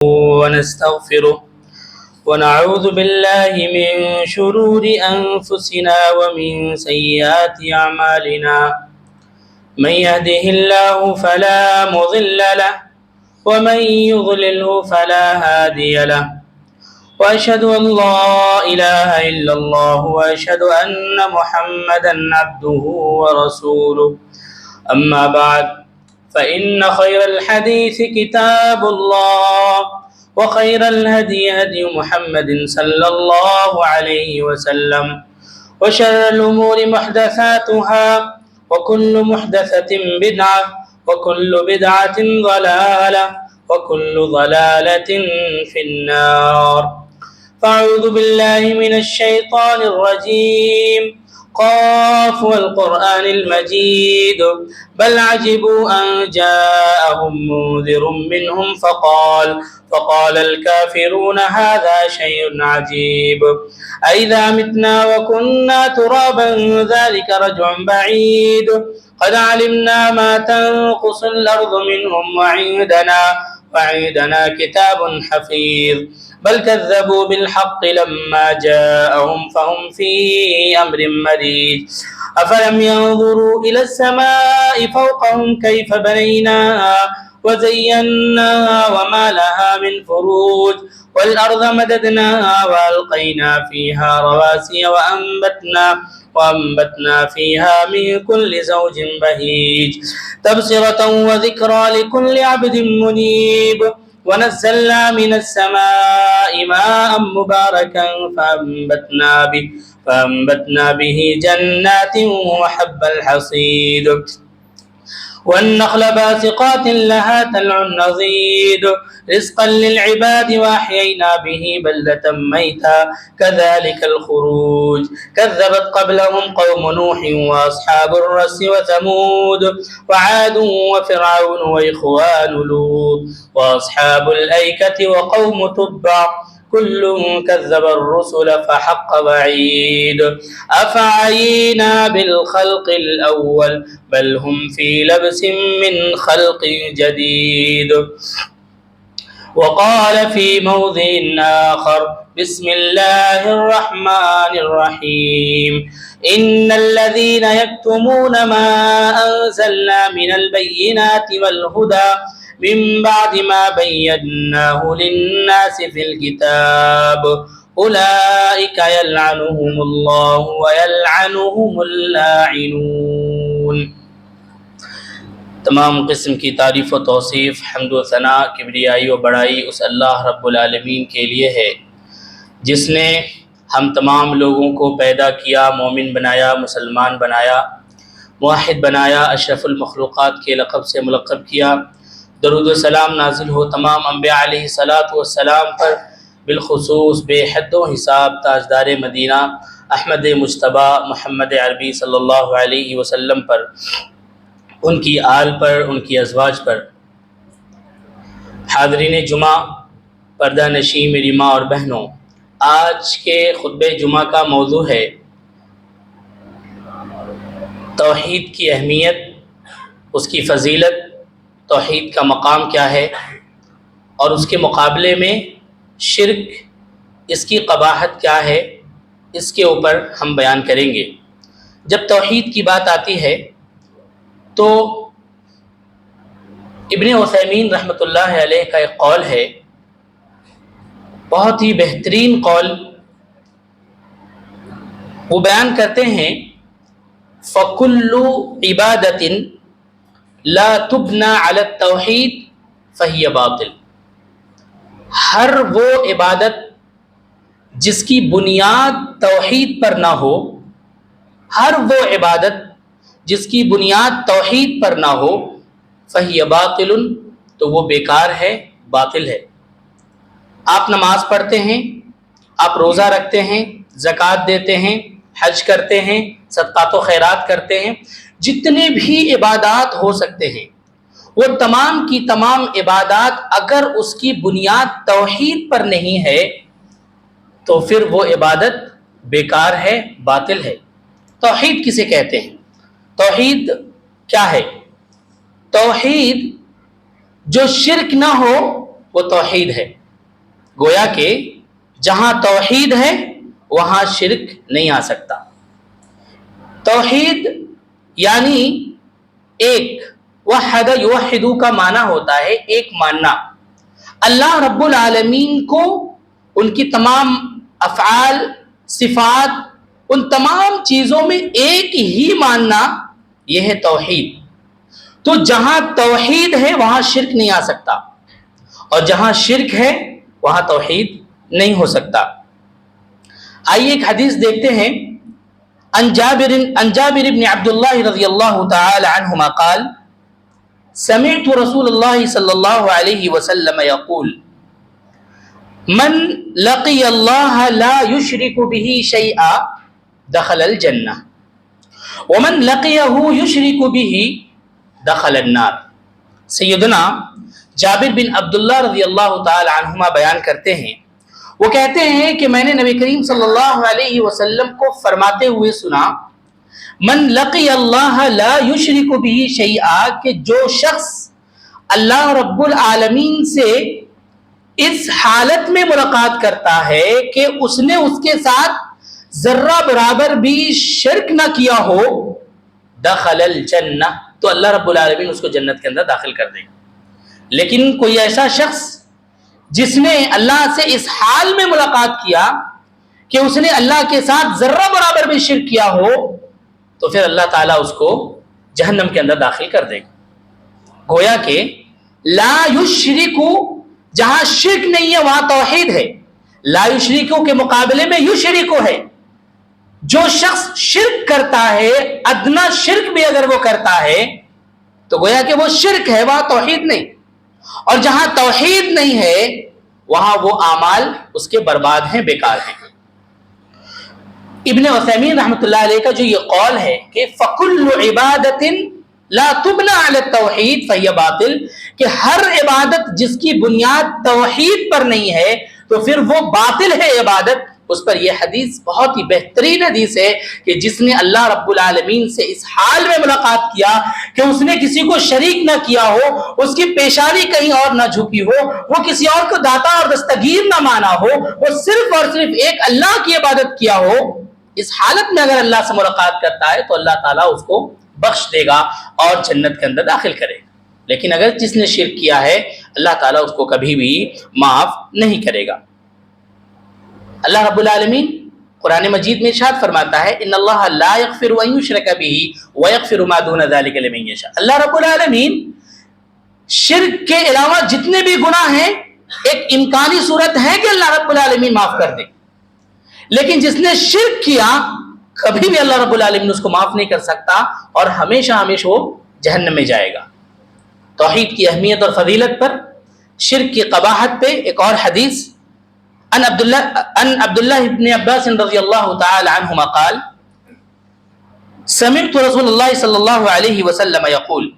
ونستغفره ونعوذ بالله من شرور أنفسنا ومن سيئات أعمالنا من يهده الله فلا مضل له ومن يضلله فلا هادي له وأشهد أن لا إله إلا الله وأشهد أن محمدا عبده ورسوله أما بعد فإن خير الحديث كتاب الله وخير الهدي هدي محمد صلى الله عليه وسلم وشر الأمور محدثاتها وكل محدثة بدعة وكل بدعة ضلالة وكل ضلالة في النار فأعوذ بالله من الشيطان الرجيم قاف والقرآن المجيد بل عجبوا أن جاءهم منذر منهم فقال الكافرون هذا شيء عجيب أئذا متنا وكنا ترابا ذلك رجع بعيد قد علمنا ما تنقص الأرض منهم وعندنا كتاب حفيظ بل كذبوا بالحق لما جاءهم فهم في أمر مريج أفلم ينظروا إلى السماء فوقهم كيف بنيناها وزيناها وما لها من فروج والأرض مددناها وألقينا فيها رواسي وأنبتنا فيها من كل زوج بهيج تبصرة وذكرى لكل عبد منيب ونزلنا من السماء ماء مباركا فأنبتنا به جنات وحب الحصيد والنخل باسقات لها طلع نضيد رزقا للعباد وأحيينا به بلدة ميتا كذلك الخروج كذبت قبلهم قوم نوح وأصحاب الرس وثمود وعاد وفرعون وإخوان لوط وأصحاب الأيكة وقوم تبع كل كذب الرسل فحق وعيد أفعينا بالخلق الأول بل هم في لبس من خلق جديد وقال في موضع آخر بسم الله الرحمن الرحيم إن الذين يكتمون ما أنزلنا من البينات والهدى من بعد ما بيناه للناس في الكتاب أولئك يلعنهم الله ويلعنهم اللاعنون۔ تمام قسم کی تعریف و توصیف، حمد و ثناء، کبریائی و بڑائی اس اللہ رب العالمین کے لیے ہے جس نے ہم تمام لوگوں کو پیدا کیا، مومن بنایا، مسلمان بنایا، موحد بنایا، اشرف المخلوقات کے لقب سے ملقب کیا۔ درود و سلام نازل ہو تمام انبیاء علیہ الصلاۃ والسلام پر، بالخصوص بے حد و حساب تاجدار مدینہ احمد مجتبیٰ محمد عربی صلی اللہ علیہ وسلم پر، ان کی آل پر، ان کی ازواج پر۔ حاضرین جمعہ، پردہ نشین میری ماں اور بہنوں، آج کے خطبہ جمعہ کا موضوع ہے توحید کی اہمیت، اس کی فضیلت، توحید کا مقام کیا ہے، اور اس کے مقابلے میں شرک، اس کی قباحت کیا ہے، اس کے اوپر ہم بیان کریں گے۔ جب توحید کی بات آتی ہے تو ابن عثیمین رحمۃ اللہ علیہ کا ایک قول ہے، بہت ہی بہترین قول، وہ بیان کرتے ہیں فَكُلُّ عِبَادَةٍ لا تبنا علی التوحید فہی باطل۔ ہر وہ عبادت جس کی بنیاد توحید پر نہ ہو، ہر وہ عبادت جس کی بنیاد توحید پر نہ ہو، فہی باطل، تو وہ بیکار ہے، باطل ہے۔ آپ نماز پڑھتے ہیں، آپ روزہ رکھتے ہیں، زکوٰۃ دیتے ہیں، حج کرتے ہیں، صدقات و خیرات کرتے ہیں، جتنے بھی عبادات ہو سکتے ہیں، وہ تمام کی تمام عبادات اگر اس کی بنیاد توحید پر نہیں ہے تو پھر وہ عبادت بیکار ہے، باطل ہے۔ توحید کسے کہتے ہیں؟ توحید کیا ہے؟ توحید جو شرک نہ ہو وہ توحید ہے. گویا کہ جہاں توحید ہے وہاں شرک نہیں آ سکتا. توحید یعنی ایک، وحد یوحدو کا معنی ہوتا ہے ایک ماننا. اللہ رب العالمین کو ان کی تمام افعال، صفات، ان تمام چیزوں میں ایک ہی ماننا، یہ ہے توحید. تو جہاں توحید ہے وہاں شرک نہیں آ سکتا، اور جہاں شرک ہے وہاں توحید نہیں ہو سکتا. آئیے ایک حدیث دیکھتے ہیں. عن جابر بن عبد الله رضی اللہ تعالی عنہما قال سمعت رسول اللہ صلی اللہ علیہ وسلم یقول من لقی اللہ لا یشرک به شیئا دخل الجنہ ومن لقیہ یشرک به دخل النار. سیدنا جابر بن عبداللہ رضی اللہ تعالی عنہما بیان کرتے ہیں، وہ کہتے ہیں کہ میں نے نبی کریم صلی اللہ علیہ وسلم کو فرماتے ہوئے سنا، من لقی اللہ لا یشرک به شیئا، کہ جو شخص اللہ رب العالمین سے اس حالت میں ملاقات کرتا ہے کہ اس نے اس کے ساتھ ذرہ برابر بھی شرک نہ کیا ہو، دخل الجنہ، تو اللہ رب العالمین اس کو جنت کے اندر داخل کر دے گا. لیکن کوئی ایسا شخص جس نے اللہ سے اس حال میں ملاقات کیا کہ اس نے اللہ کے ساتھ ذرہ برابر بھی شرک کیا ہو، تو پھر اللہ تعالیٰ اس کو جہنم کے اندر داخل کر دے گا. گویا کہ لا یشرکو، جہاں شرک نہیں ہے وہاں توحید ہے. لا یشرکو کے مقابلے میں یشرکو ہے. جو شخص شرک کرتا ہے، ادنا شرک بھی اگر وہ کرتا ہے تو گویا کہ وہ شرک ہے، وہاں توحید نہیں. اور جہاں توحید نہیں ہے وہاں وہ اعمال اس کے برباد ہیں، بیکار ہیں. ابن عثیمین رحمۃ اللہ علیہ کا جو یہ قول ہے کہ فَكُلُّ عِبَادَةٍ لَا تُبْنَى عَلَى التَّوْحِيدِ فَهِيَ باطل، کہ ہر عبادت جس کی بنیاد توحید پر نہیں ہے تو پھر وہ باطل ہے عبادت. اس پر یہ حدیث بہت ہی بہترین حدیث ہے کہ جس نے اللہ رب العالمین سے اس حال میں ملاقات کیا کہ اس نے کسی کو شریک نہ کیا ہو، اس کی پیشانی کہیں اور نہ جھکی ہو، وہ کسی اور کو داتا اور دستگیر نہ مانا ہو، وہ صرف اور صرف ایک اللہ کی عبادت کیا ہو، اس حالت میں اگر اللہ سے ملاقات کرتا ہے تو اللہ تعالیٰ اس کو بخش دے گا اور جنت کے اندر داخل کرے گا. لیکن اگر جس نے شرک کیا ہے اللہ تعالیٰ اس کو کبھی بھی معاف نہیں کرے گا. اللہ رب العالمین قرآن مجید میں ارشاد فرماتا ہے ان اللہ لا یغفر ان یشرک به ویغفر ما دون ذلک لمن یشاء. اللہ رب العالمین شرک کے علاوہ جتنے بھی گناہ ہیں ایک امکانی صورت ہے کہ اللہ رب العالمین معاف کر دے، لیکن جس نے شرک کیا کبھی بھی اللہ رب العالمین اس کو معاف نہیں کر سکتا اور ہمیشہ ہمیشہ وہ جہنم میں جائے گا. توحید کی اہمیت اور فضیلت پر، شرک کی قباحت پہ ایک اور حدیث. ان عبداللہ ابن عباس رضی اللہ تعالی عنہما قال سمعت رسول اللہ صلی اللہ علیہ وسلم یقول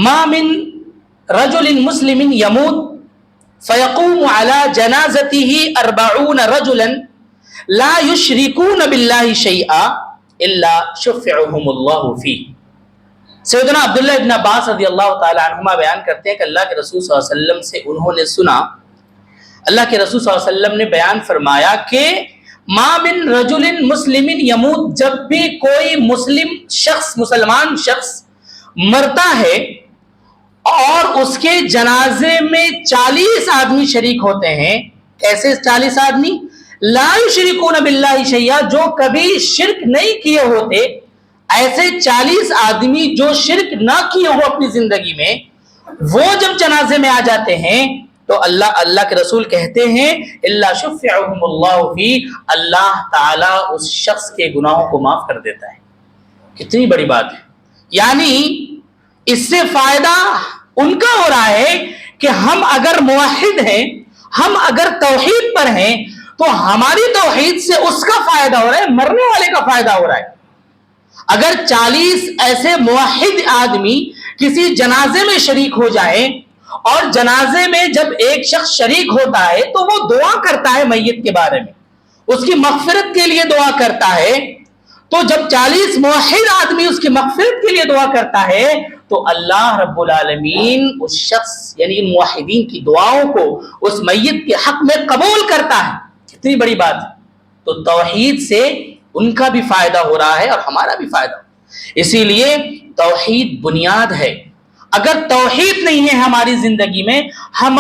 ما من رجل مسلم يموت فيقوم على جنازته 40 رجلا لا يشركون بالله شيئا الا شفعهم الله فيه. سیدنا عبداللہ ابن عباس رضی اللہ تعالی عنہما بیان کرتے ہیں کہ اللہ کے رسول صلی اللہ علیہ وسلم سے انہوں نے سنا، اللہ کے رسول صلی اللہ علیہ وسلم نے بیان فرمایا کہ ما من رجل مسلم یموت، جب بھی کوئی مسلم شخص، مسلمان شخص مرتا ہے اور اس کے جنازے میں 40 آدمی شریک ہوتے ہیں. کیسے 40 آدمی؟ لا یشرکون باللہ شیئا، جو کبھی شرک نہیں کیے ہوتے. ایسے 40 آدمی جو شرک نہ کیے ہو اپنی زندگی میں، وہ جب جنازے میں آ جاتے ہیں تو اللہ کے رسول کہتے ہیں اللہ شفعهم اللہ فی، اللہ تعالیٰ اس شخص کے گناہوں کو معاف کر دیتا ہے. کتنی بڑی بات ہے. یعنی اس سے فائدہ ان کا ہو رہا ہے کہ ہم اگر موحد ہیں، ہم اگر توحید پر ہیں تو ہماری توحید سے اس کا فائدہ ہو رہا ہے، مرنے والے کا فائدہ ہو رہا ہے. اگر 40 ایسے موحد آدمی کسی جنازے میں شریک ہو جائیں اور جنازے میں جب ایک شخص شریک ہوتا ہے تو وہ دعا کرتا ہے میت کے بارے میں، اس کی مغفرت کے لیے دعا کرتا ہے. تو جب 40 موحد آدمی اس کی مغفرت کے لیے دعا کرتا ہے تو اللہ رب العالمین اس شخص یعنی ان موحدین کی دعاؤں کو اس میت کے حق میں قبول کرتا ہے. کتنی بڑی بات ہے. تو توحید سے ان کا بھی فائدہ ہو رہا ہے اور ہمارا بھی فائدہ. اسی لیے توحید بنیاد ہے. اگر توحید نہیں ہے ہماری زندگی میں, ہم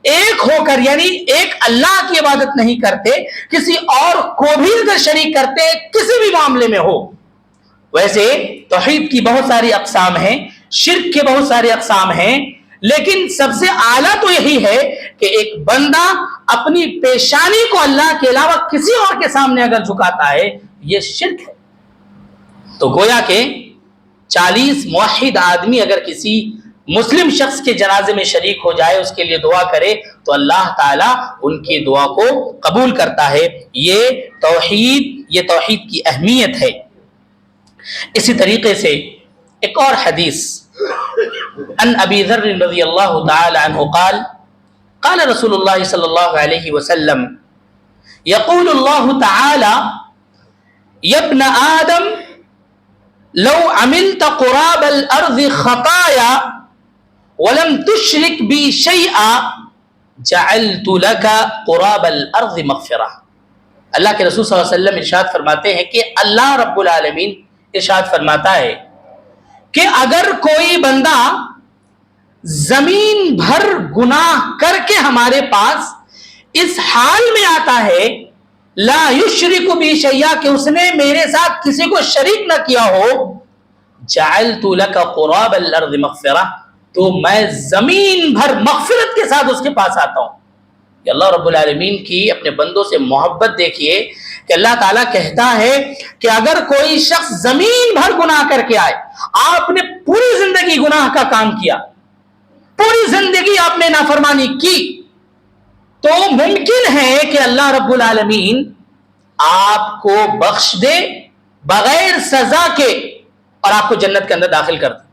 ایک ہو کر یعنی ایک اللہ کی عبادت نہیں کرتے, کسی اور کو بھی اگر شریک کرتے کسی بھی معاملے میں ہو. ویسے توحید کی بہت ساری اقسام ہیں, شرک کے بہت سارے اقسام ہیں, لیکن سب سے اعلیٰ تو یہی ہے کہ ایک بندہ اپنی پیشانی کو اللہ کے علاوہ کسی اور کے سامنے اگر جھکاتا ہے, یہ شرک ہے. تو گویا کہ 40 موحد آدمی اگر کسی مسلم شخص کے جنازے میں شریک ہو جائے, اس کے لیے دعا کرے, تو اللہ تعالیٰ ان کی دعا کو قبول کرتا ہے. یہ توحید کی اہمیت ہے. اسی طریقے سے ایک اور حدیث ان ابی ذر رضی اللہ تعالی عنہ قال قال رسول اللہ صلی اللہ علیہ وسلم یقول اللہ تعالی یا ابن آدم لو عملت قراب الارض خطایا ولم تشرک بی شیئا جعلت لك قراب الارض مغفرہ. اللہ کے رسول صلی اللہ علیہ وسلم ارشاد فرماتے ہیں کہ اللہ رب العالمین ارشاد فرماتا ہے کہ اگر کوئی بندہ زمین بھر گناہ کر کے ہمارے پاس اس حال میں آتا ہے لا یشرک بی شیئا کہ اس نے میرے ساتھ کسی کو شریک نہ کیا ہو, جعلت لک قراب الارض مغفرہ, تو میں زمین بھر مغفرت کے ساتھ اس کے پاس آتا ہوں. کہ اللہ رب العالمین کی اپنے بندوں سے محبت دیکھیے کہ اللہ تعالیٰ کہتا ہے کہ اگر کوئی شخص زمین بھر گناہ کر کے آئے, آپ نے پوری زندگی گناہ کا کام کیا, پوری زندگی آپ نے نافرمانی کی, تو ممکن ہے کہ اللہ رب العالمین آپ کو بخش دے بغیر سزا کے اور آپ کو جنت کے اندر داخل کر دے.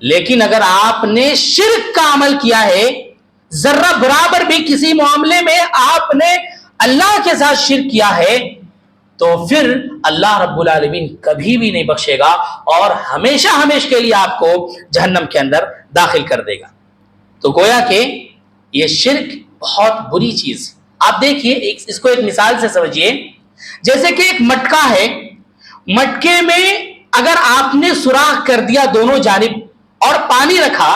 لیکن اگر آپ نے شرک کا عمل کیا ہے, ذرہ برابر بھی کسی معاملے میں آپ نے اللہ کے ساتھ شرک کیا ہے, تو پھر اللہ رب العالمین کبھی بھی نہیں بخشے گا اور ہمیشہ کے لیے آپ کو جہنم کے اندر داخل کر دے گا. تو گویا کہ یہ شرک بہت بری چیز. آپ دیکھیے اس کو ایک مثال سے سمجھیے. جیسے کہ ایک مٹکا ہے, مٹکے میں اگر آپ نے سوراخ کر دیا دونوں جانب اور پانی رکھا,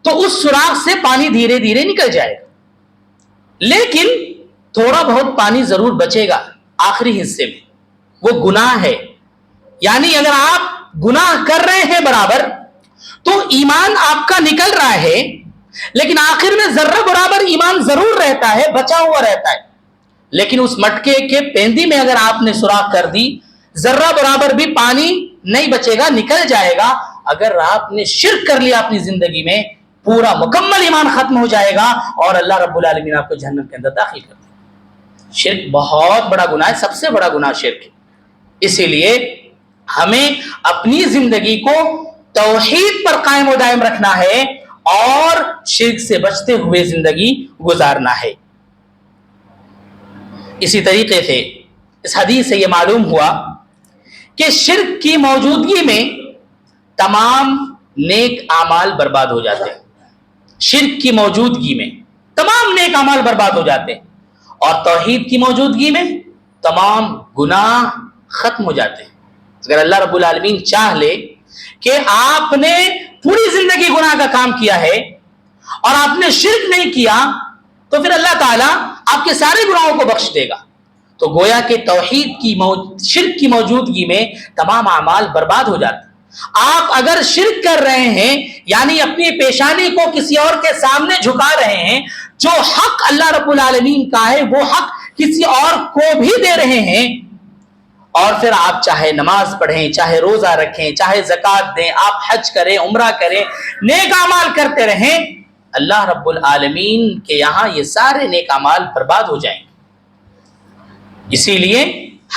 تو اس سوراخ سے پانی دھیرے دھیرے نکل جائے گا, لیکن تھوڑا بہت پانی ضرور بچے گا آخری حصے میں. وہ گناہ ہے. یعنی اگر آپ گناہ کر رہے ہیں برابر, تو ایمان آپ کا نکل رہا ہے, لیکن آخر میں ذرہ برابر ایمان ضرور رہتا ہے, بچا ہوا رہتا ہے. لیکن اس مٹکے کے پیندی میں اگر آپ نے سوراخ کر دی, ذرہ برابر بھی پانی نہیں بچے گا, نکل جائے گا. اگر آپ نے شرک کر لیا اپنی زندگی میں, پورا مکمل ایمان ختم ہو جائے گا اور اللہ رب العالمین آپ کو جہنم کے اندر داخل کر دے گا. شرک بہت بڑا گناہ ہے, سب سے بڑا گناہ شرک ہے. اسی لیے ہمیں اپنی زندگی کو توحید پر قائم و دائم رکھنا ہے اور شرک سے بچتے ہوئے زندگی گزارنا ہے. اسی طریقے سے اس حدیث سے یہ معلوم ہوا کہ شرک کی موجودگی میں تمام نیک اعمال برباد ہو جاتے ہیں. شرک کی موجودگی میں تمام نیک اعمال برباد ہو جاتے ہیں, اور توحید کی موجودگی میں تمام گناہ ختم ہو جاتے ہیں. اگر اللہ رب العالمین چاہ لے کہ آپ نے پوری زندگی گناہ کا کام کیا ہے اور آپ نے شرک نہیں کیا, تو پھر اللہ تعالیٰ آپ کے سارے گناہوں کو بخش دے گا. تو گویا کہ توحید کی شرک کی موجودگی میں تمام اعمال برباد ہو جاتے ہیں. آپ اگر شرک کر رہے ہیں یعنی اپنی پیشانی کو کسی اور کے سامنے جھکا رہے ہیں, جو حق اللہ رب العالمین کا ہے وہ حق کسی اور کو بھی دے رہے ہیں, اور پھر آپ چاہے نماز پڑھیں, چاہے روزہ رکھیں, چاہے زکوٰۃ دیں, آپ حج کریں, عمرہ کریں, نیک اعمال کرتے رہیں, اللہ رب العالمین کے یہاں یہ سارے نیک اعمال برباد ہو جائیں گے. اسی لیے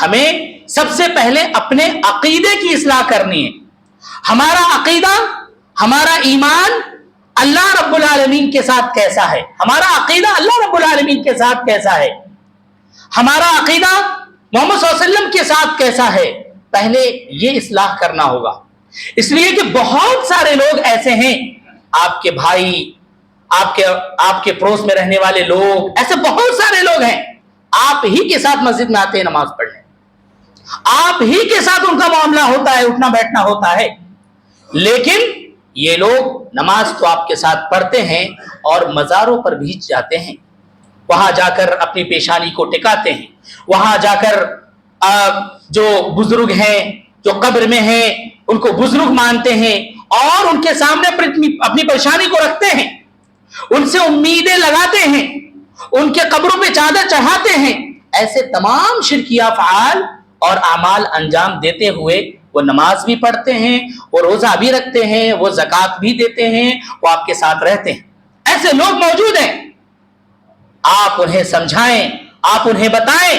ہمیں سب سے پہلے اپنے عقیدے کی اصلاح کرنی ہے. ہمارا عقیدہ, ہمارا ایمان اللہ رب العالمین کے ساتھ کیسا ہے, ہمارا عقیدہ اللہ رب العالمین کے ساتھ کیسا ہے, ہمارا عقیدہ محمد صلی اللہ علیہ وسلم کے ساتھ کیسا ہے, پہلے یہ اصلاح کرنا ہوگا. اس لیے کہ بہت سارے لوگ ایسے ہیں، آپ کے بھائی، آپ کے پڑوس میں رہنے والے لوگ، ایسے بہت سارے لوگ ہیں، آپ ہی کے ساتھ مسجد میں آتے ہیں نماز پڑھنے، آپ ہی کے ساتھ ان کا معاملہ ہوتا ہے، اٹھنا بیٹھنا ہوتا ہے، لیکن یہ لوگ نماز تو آپ کے ساتھ پڑھتے ہیں اور مزاروں پر بھی جاتے ہیں، وہاں جا کر اپنی پیشانی کو ٹکاتے ہیں، وہاں جا کر جو بزرگ ہیں، جو قبر میں ہیں، ان کو بزرگ مانتے ہیں اور ان کے سامنے اپنی پریشانی کو رکھتے ہیں، ان سے امیدیں لگاتے ہیں، ان کے قبروں پہ چادر چڑھاتے ہیں۔ ایسے تمام شرکیہ افعال اور اعمال انجام دیتے ہوئے وہ نماز بھی پڑھتے ہیں، وہ روزہ بھی رکھتے ہیں، وہ زکوٰۃ بھی دیتے ہیں، وہ آپ کے ساتھ رہتے ہیں۔ ایسے لوگ موجود ہیں، آپ انہیں سمجھائیں، آپ انہیں بتائیں،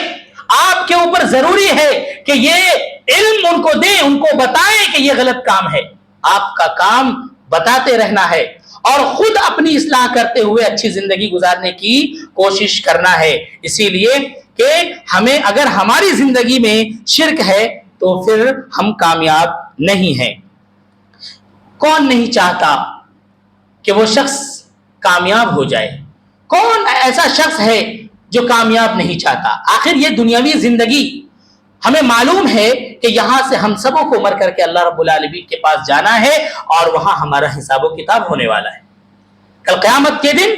آپ کے اوپر ضروری ہے کہ یہ علم ان کو دیں، ان کو بتائیں کہ یہ غلط کام ہے۔ آپ کا کام بتاتے رہنا ہے اور خود اپنی اصلاح کرتے ہوئے اچھی زندگی گزارنے کی کوشش کرنا ہے۔ اسی لیے کہ ہمیں اگر ہماری زندگی میں شرک ہے تو پھر ہم کامیاب نہیں ہیں۔ کون نہیں چاہتا کہ وہ شخص کامیاب ہو جائے؟ کون ایسا شخص ہے جو کامیاب نہیں چاہتا؟ آخر یہ دنیاوی زندگی، ہمیں معلوم ہے کہ یہاں سے ہم سبوں کو مر کر کے اللہ رب العالمین کے پاس جانا ہے اور وہاں ہمارا حساب و کتاب ہونے والا ہے۔ کل قیامت کے دن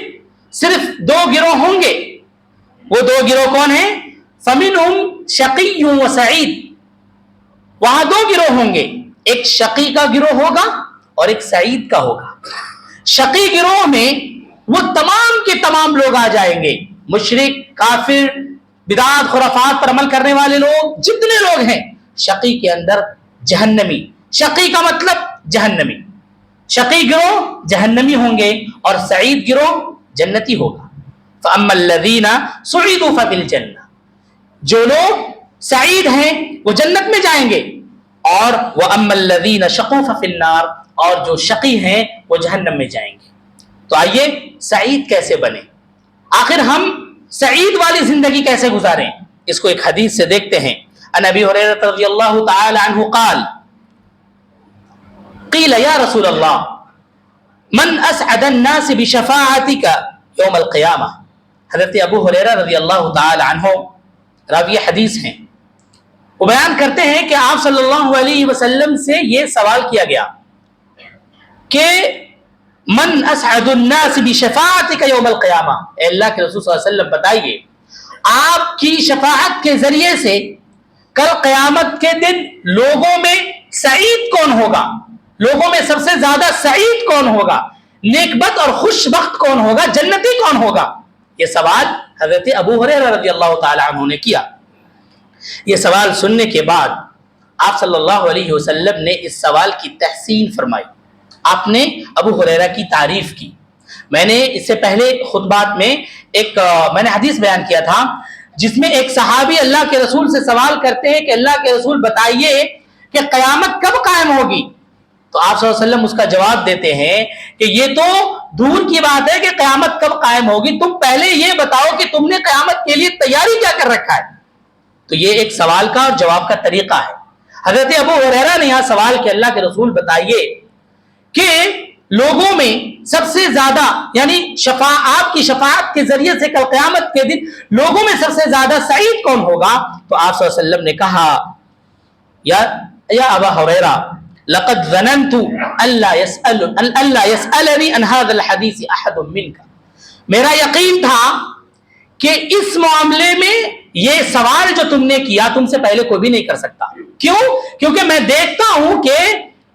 صرف دو گروہ ہوں گے۔ وہ دو گروہ کون ہیں؟ فَمِنْهُمْ شَقِيٌّ وَسَعِيدٌ۔ وہاں دو گروہ ہوں گے، ایک شقی کا گروہ ہوگا اور ایک سعید کا ہوگا۔ شقی گروہ میں وہ تمام کے تمام لوگ آ جائیں گے، مشرک، کافر، بدعات خرافات پر عمل کرنے والے لوگ، جتنے لوگ ہیں شقی کے اندر جہنمی۔ شقی کا مطلب جہنمی، شقی گروہ جہنمی ہوں گے اور سعید گروہ جنتی ہوگا۔ فَأَمَّا الَّذِينَ سُعِدُوا فَفِي الْجَنَّةِ، جو لوگ سعید ہیں وہ جنت میں جائیں گے، اور وَأَمَّا الَّذِينَ شَقُوا فَفِي النَّارِ، اور جو شقی ہیں وہ جہنم میں جائیں گے۔ تو آئیے سعید کیسے بنے؟ آخر ہم سعید والی زندگی کیسے گزاریں؟ اس کو ایک حدیث سے دیکھتے ہیں۔ عن ابی ہریرہ رضی اللہ تعالی عنہ قال قیل یا رسول اللہ من اسعد الناس بشفاعتک یوم القیامہ۔ حضرت ابو ہریرہ رضی اللہ تعالی عنہ راوی حدیث ہیں، وہ بیان کرتے ہیں کہ آپ صلی اللہ علیہ وسلم سے یہ سوال کیا گیا کہ من اسعد الناس بشفاعتک یوم القیامہ، اے اللہ کے رسول صلی اللہ علیہ وسلم بتائیے آپ کی شفاعت کے ذریعے سے کل قیامت کے دن لوگوں میں سعید کون ہوگا؟ لوگوں میں سب سے زیادہ سعید کون ہوگا؟ نیکبخت اور خوش بخت کون ہوگا؟ جنتی کون ہوگا؟ یہ سوال حضرت ابو ہریرہ رضی اللہ تعالی عنہ نے کیا۔ یہ سوال سننے کے بعد آپ صلی اللہ علیہ وسلم نے اس سوال کی تحسین فرمائی، آپ نے ابو ہریرہ کی تعریف کی۔ میں نے اس سے پہلے خطبات میں میں نے حدیث بیان کیا تھا جس میں ایک صحابی اللہ کے رسول سے سوال کرتے ہیں کہ اللہ کے رسول بتائیے کہ قیامت کب قائم ہوگی؟ تو آپ صلی اللہ علیہ وسلم اس کا جواب دیتے ہیں کہ یہ تو دور کی بات ہے کہ قیامت کب قائم ہوگی، تم پہلے یہ بتاؤ کہ تم نے قیامت کے لیے تیاری کیا کر رکھا ہے۔ تو یہ ایک سوال کا اور جواب کا طریقہ ہے۔ حضرت ابو ہریرہ نے یہاں سوال کہ اللہ کے رسول بتائیے کہ لوگوں میں سب سے زیادہ، یعنی آپ کی شفاعت کے ذریعے سے کل قیامت کے دن لوگوں میں سب سے زیادہ سعید کون ہوگا؟ تو آپ صلی اللہ علیہ وسلم نے کہا یا ابا ہریرہ لقد ظننت الا يسألني عن هذا الحديث احد منك، میرا یقین تھا کہ اس معاملے میں یہ سوال جو تم نے کیا تم سے پہلے کوئی بھی نہیں کر سکتا۔ کیوں؟ کیونکہ میں دیکھتا ہوں کہ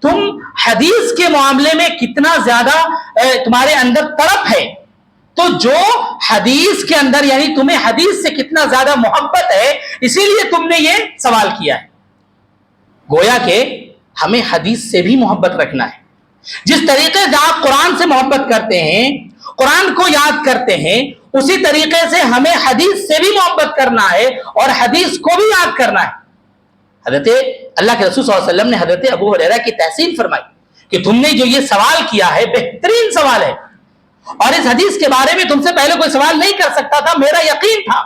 تم حدیث کے معاملے میں کتنا زیادہ تمہارے اندر طرف ہے، تو جو حدیث کے اندر یعنی تمہیں حدیث سے کتنا زیادہ محبت ہے، اسی لیے تم نے یہ سوال کیا ہے۔ گویا کہ ہمیں حدیث سے بھی محبت رکھنا ہے۔ جس طریقے سے آپ قرآن سے محبت کرتے ہیں، قرآن کو یاد کرتے ہیں، اسی طریقے سے ہمیں حدیث سے بھی محبت کرنا ہے اور حدیث کو بھی یاد کرنا ہے۔ حضرت اللہ کے رسول صلی اللہ علیہ وسلم نے حضرت ابو ہریرہ کی تحسین فرمائی کہ تم نے جو یہ سوال کیا ہے بہترین سوال ہے، اور اس حدیث کے بارے میں تم سے پہلے کوئی سوال نہیں کر سکتا تھا، میرا یقین تھا۔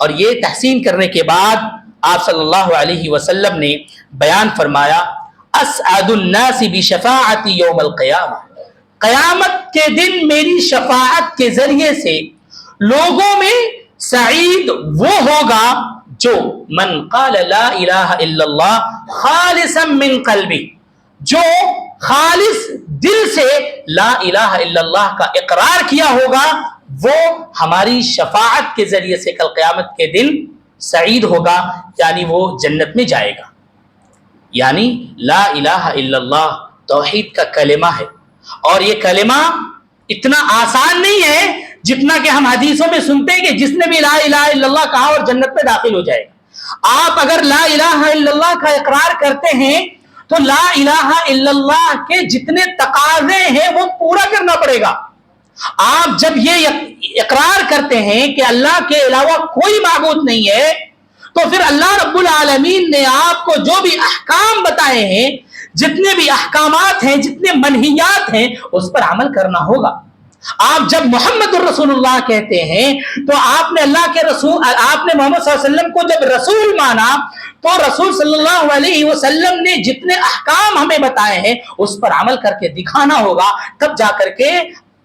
اور یہ تحسین کرنے کے بعد آپ صلی اللہ علیہ وسلم نے بیان فرمایا اسعد الناس بشفاعتی یوم القیامہ، قیامت کے دن میری شفاعت کے ذریعے سے لوگوں میں سعید وہ ہوگا جو من قال لا الہ الا اللہ خالصا من قلبی، جو خالص دل سے لا الہ الا اللہ کا اقرار کیا ہوگا، وہ ہماری شفاعت کے ذریعے سے کل قیامت کے دن سعید ہوگا، یعنی وہ جنت میں جائے گا۔ یعنی لا الہ الا اللہ توحید کا کلمہ ہے، اور یہ کلمہ اتنا آسان نہیں ہے جتنا کہ ہم حدیثوں میں سنتے ہیں کہ جس نے بھی لا الہ الا اللہ کہا اور جنت میں داخل ہو جائے گا۔ آپ اگر لا الہ الا اللہ کا اقرار کرتے ہیں تو لا الہ الا اللہ کے جتنے تقاضے ہیں وہ پورا کرنا پڑے گا۔ آپ جب یہ اقرار کرتے ہیں کہ اللہ کے علاوہ کوئی معبود نہیں ہے، تو پھر اللہ رب العالمین نے آپ کو جو بھی احکام بتائے ہیں، جتنے بھی احکامات ہیں، جتنے منہیات ہیں، اس پر عمل کرنا ہوگا۔ آپ جب محمد الرسول اللہ کہتے ہیں تو آپ نے اللہ کے رسول، آپ نے محمد صلی اللہ علیہ وسلم کو جب رسول مانا تو رسول صلی اللہ علیہ وسلم نے جتنے احکام ہمیں بتائے ہیں اس پر عمل کر کے دکھانا ہوگا، تب جا کر کے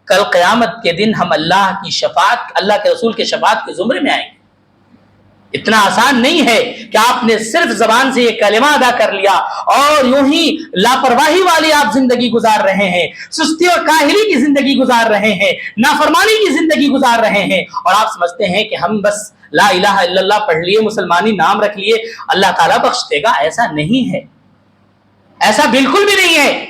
کل قیامت کے دن ہم اللہ کی شفاعت، اللہ کے رسول کے شفاعت کے زمرے میں آئیں گے۔ اتنا آسان نہیں ہے کہ آپ نے صرف زبان سے یہ کلمہ ادا کر لیا اور یوں ہی لاپرواہی والی آپ زندگی گزار رہے ہیں، سستی اور کاہلی کی زندگی گزار رہے ہیں، نافرمانی کی زندگی گزار رہے ہیں، اور آپ سمجھتے ہیں کہ ہم بس لا الہ الا اللہ پڑھ لیے، مسلمانی نام رکھ لیے، اللہ تعالیٰ بخش دے گا۔ ایسا نہیں ہے، ایسا بالکل بھی نہیں ہے۔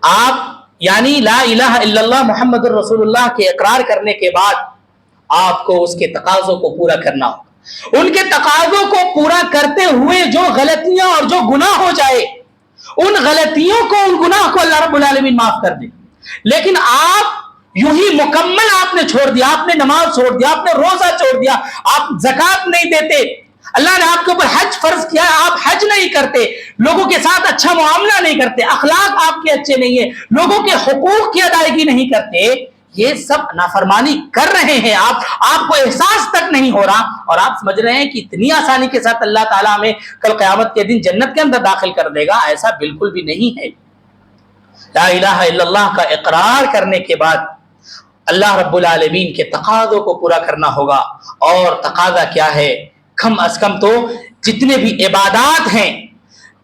آپ یعنی لا الہ الا اللہ محمد الرسول اللہ کے اقرار کرنے کے بعد آپ کو اس کے تقاضوں کو پورا کرنا ہوگا۔ ان کے تقاضوں کو پورا کرتے ہوئے جو غلطیاں اور جو گناہ ہو جائے، ان غلطیوں کو، ان گناہ کو اللہ رب العالمین معاف کر دے۔ لیکن آپ یوں ہی مکمل آپ نے چھوڑ دیا، آپ نے نماز چھوڑ دیا، آپ نے روزہ چھوڑ دیا، آپ زکوٰۃ نہیں دیتے، اللہ نے آپ کے اوپر حج فرض کیا ہے، آپ حج نہیں کرتے، لوگوں کے ساتھ اچھا معاملہ نہیں کرتے، اخلاق آپ کے اچھے نہیں ہیں، لوگوں کے حقوق کی ادائیگی نہیں کرتے، یہ سب نافرمانی کر رہے ہیں آپ کو احساس تک نہیں ہو رہا، اور آپ سمجھ رہے ہیں کہ اتنی آسانی کے ساتھ اللہ تعالیٰ ہمیں کل قیامت کے دن جنت کے اندر داخل کر دے گا۔ ایسا بالکل بھی نہیں ہے۔ لا الہ الا اللہ کا اقرار کرنے کے بعد اللہ رب العالمین کے تقاضوں کو پورا کرنا ہوگا، اور تقاضا کیا ہے؟ کم از کم تو جتنے بھی عبادات ہیں،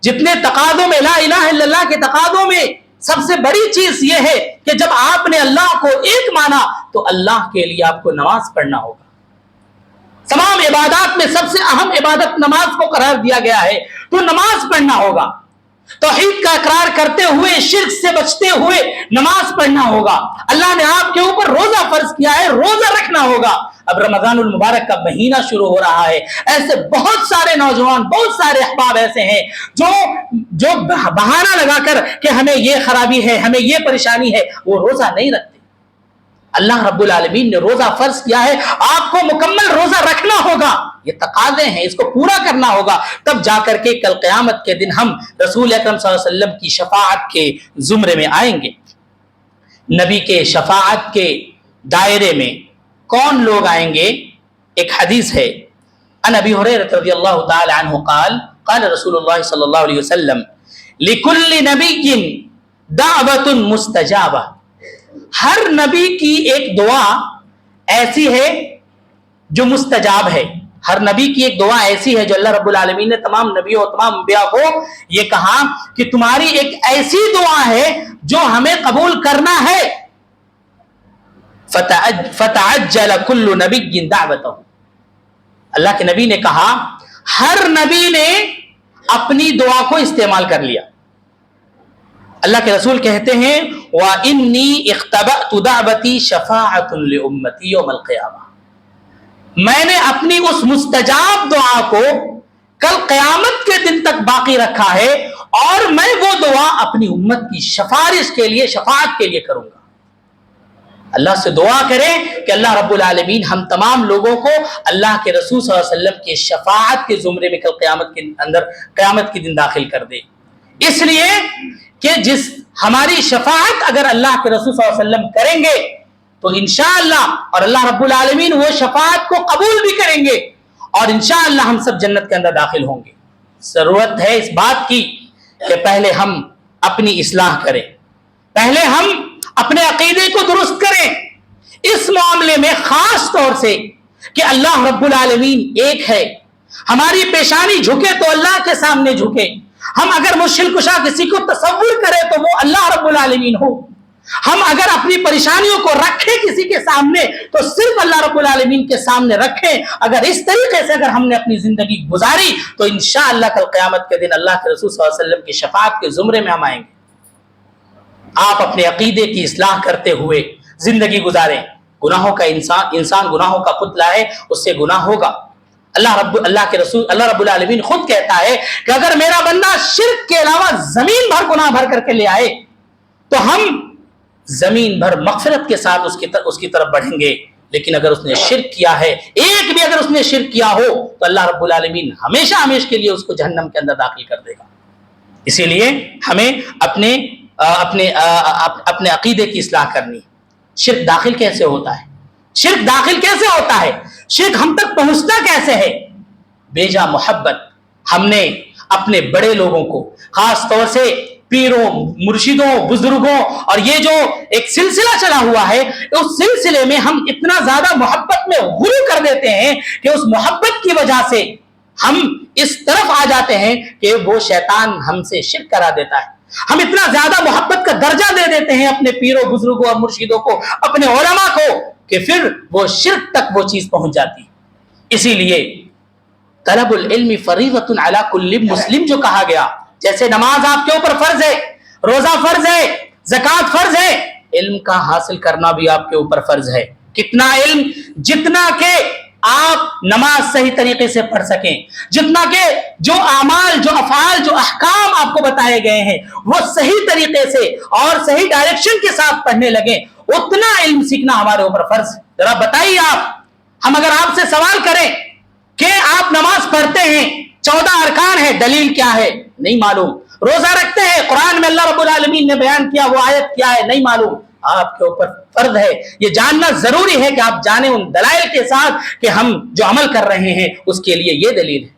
جتنے تقاضوں میں لا الہ الا اللہ کے تقاضوں میں سب سے بڑی چیز یہ ہے کہ جب آپ نے اللہ کو ایک مانا تو اللہ کے لیے آپ کو نماز پڑھنا ہوگا۔ تمام عبادات میں سب سے اہم عبادت نماز کو قرار دیا گیا ہے، تو نماز پڑھنا ہوگا۔ توحید کا اقرار کرتے ہوئے، شرک سے بچتے ہوئے نماز پڑھنا ہوگا۔ اللہ نے آپ کے اوپر روزہ فرض کیا ہے، روزہ رکھنا ہوگا۔ اب رمضان المبارک کا مہینہ شروع ہو رہا ہے، ایسے بہت سارے نوجوان، بہت سارے احباب ایسے ہیں جو بہانہ لگا کر کہ ہمیں یہ خرابی ہے، ہمیں یہ پریشانی ہے، وہ روزہ نہیں رکھتے۔ اللہ رب العالمین نے روزہ فرض کیا ہے، آپ کو مکمل روزہ رکھنا ہوگا، یہ تقاضے ہیں، اس کو پورا کرنا ہوگا، تب جا کر کے کل قیامت کے دن ہم رسول اکرم صلی اللہ علیہ وسلم کی شفاعت کے زمرے میں آئیں گے۔ نبی کے شفاعت کے دائرے میں کون لوگ آئیں گے؟ ایک حدیث ہے، عن ابی ہریرہ رضی اللہ تعالی عنہ قال قال رسول اللہ صلی اللہ علیہ وسلم لکل نبی دعوت مستجابہ، ہر نبی کی ایک دعا ایسی ہے جو مستجاب ہے۔ ہر نبی کی ایک دعا ایسی ہے جو اللہ رب العالمین نے تمام نبیوں اور تمام انبیاء کو یہ کہا کہ تمہاری ایک ایسی دعا ہے جو ہمیں قبول کرنا ہے۔ فتعجل کل نبی دعوتہ، اللہ کے نبی نے کہا ہر نبی نے اپنی دعا کو استعمال کر لیا۔ اللہ کے رسول کہتے ہیں وَإِنِّي اخْتَبَأْتُ دَعْوَتِي شَفَاعَةٌ لِأُمَّتِي يَوْمَ الْقِيَامَةِ، میں نے اپنی اس مستجاب دعا کو کل قیامت کے دن تک باقی رکھا ہے، اور میں وہ دعا اپنی امت کی سفارش کے لیے، شفاعت کے لیے کروں گا۔ اللہ سے دعا کریں کہ اللہ رب العالمین ہم تمام لوگوں کو اللہ کے رسول صلی اللہ علیہ وسلم کے شفاعت کے زمرے میں کل قیامت کے دن داخل کر دے، اس لیے کہ ہماری شفاعت اگر اللہ کے رسول صلی اللہ علیہ وسلم کریں گے تو انشاءاللہ، اور اللہ رب العالمین وہ شفاعت کو قبول بھی کریں گے، اور انشاءاللہ ہم سب جنت کے اندر داخل ہوں گے۔ ضرورت ہے اس بات کی کہ پہلے ہم اپنی اصلاح کریں، پہلے ہم اپنے عقیدے کو درست کریں اس معاملے میں، خاص طور سے کہ اللہ رب العالمین ایک ہے، ہماری پیشانی جھکے تو اللہ کے سامنے جھکے، ہم اگر مشکل کشا کسی کو تصور کریں تو وہ اللہ رب العالمین ہو، ہم اگر اپنی پریشانیوں کو رکھیں کسی کے سامنے تو صرف اللہ رب العالمین کے سامنے رکھیں۔ اگر اس طریقے سے اگر ہم نے اپنی زندگی گزاری تو انشاءاللہ کل قیامت کے دن اللہ کے رسول صلی اللہ علیہ وسلم کی شفاعت کے زمرے میں ہم آئیں گے۔ آپ اپنے عقیدے کی اصلاح کرتے ہوئے زندگی گزاریں۔ گناہوں کا انسان گناہوں کا پتلا ہے، اس سے گناہ ہوگا۔ اللہ رب العالمین خود کہتا ہے کہ اگر میرا بندہ شرک کے علاوہ زمین بھر گناہ بھر کر کے لے آئے تو ہم زمین بھر مغفرت کے ساتھ اس کی طرف بڑھیں گے، لیکن اگر اس نے شرک کیا ہے، ایک بھی اگر اس نے شرک کیا ہو تو اللہ رب العالمین ہمیشہ کے لیے اس کو جہنم کے اندر داخل کر دے گا۔ اسی لیے ہمیں اپنے عقیدے کی اصلاح کرنی۔ شرک داخل کیسے ہوتا ہے؟ شرک داخل کیسے ہوتا ہے؟ شرک ہم تک پہنچتا کیسے ہے؟ بیجا محبت ہم نے اپنے بڑے لوگوں کو، خاص طور سے پیروں، مرشدوں، بزرگوں، اور یہ جو ایک سلسلہ چلا ہوا ہے، اس سلسلے میں ہم اتنا زیادہ محبت میں غلو کر دیتے ہیں کہ اس محبت کی وجہ سے ہم اس طرف آ جاتے ہیں کہ وہ شیطان ہم سے شرک کرا دیتا ہے۔ ہم اتنا زیادہ محبت کا درجہ دے دیتے ہیں اپنے پیروں، بزرگوں اور مرشدوں کو، اپنے علماء کو، کہ پھر وہ شرک تک وہ چیز پہنچ جاتی۔ اسی لیے طلب العلم فریضۃ علی کل مسلم جو کہا گیا، جیسے نماز آپ کے اوپر فرض ہے، روزہ فرض ہے، زکوٰۃ فرض ہے، علم کا حاصل کرنا بھی آپ کے اوپر فرض ہے۔ کتنا علم؟ جتنا کہ آپ نماز صحیح طریقے سے پڑھ سکیں، جتنا کہ جو اعمال، جو افعال، جو احکام آپ کو بتائے گئے ہیں وہ صحیح طریقے سے اور صحیح ڈائریکشن کے ساتھ پڑھنے لگیں، اتنا علم سیکھنا ہمارے اوپر فرض ہے۔ ذرا بتائیے ہم اگر آپ سے سوال کریں کہ آپ نماز پڑھتے ہیں، 14 ارکان ہے، دلیل کیا ہے؟ نہیں معلوم۔ روزہ رکھتے ہیں، قرآن میں اللہ رب العالمین نے بیان کیا، وہ آیت کیا ہے؟ نہیں معلوم۔ آپ کے اوپر فرض ہے، یہ جاننا ضروری ہے کہ آپ جانیں ان دلائل کے ساتھ کہ ہم جو عمل کر رہے ہیں اس کے لیے یہ دلیل ہے۔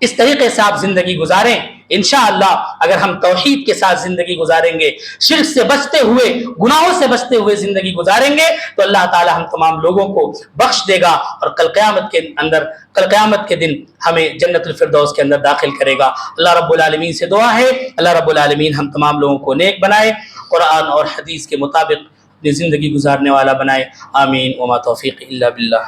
اس طریقے سے آپ زندگی گزاریں۔ انشاءاللہ اگر ہم توحید کے ساتھ زندگی گزاریں گے، شرک سے بچتے ہوئے، گناہوں سے بچتے ہوئے زندگی گزاریں گے تو اللہ تعالی ہم تمام لوگوں کو بخش دے گا اور کل قیامت کے دن ہمیں جنت الفردوس کے اندر داخل کرے گا۔ اللہ رب العالمین سے دعا ہے اللہ رب العالمین ہم تمام لوگوں کو نیک بنائے، قرآن اور حدیث کے مطابق اپنی زندگی گزارنے والا بنائے۔ آمین۔ وما توفیق الا باللہ۔